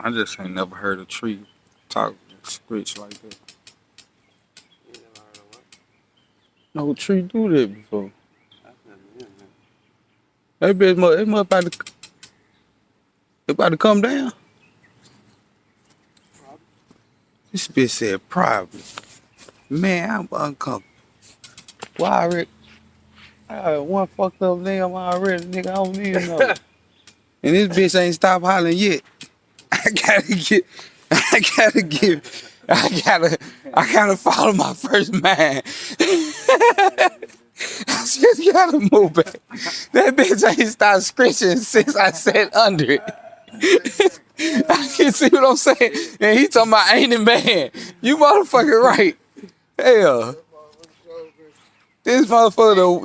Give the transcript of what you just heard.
I just ain't never heard a tree talk screech like that. You never heard of what? No tree do that before. I've never heard that. That bitch it must about to come down. Probably. This bitch said probably. Man, I'm uncomfortable. Why I got one fucked up nigga already, nigga. I don't even know. And this bitch ain't stopped hollering yet. I gotta follow my first man. I just gotta move back. That bitch ain't stopped screeching since I sat under it. I can see what I'm saying. And he talking about ain't it man. You motherfucking right. Hell. This motherfucker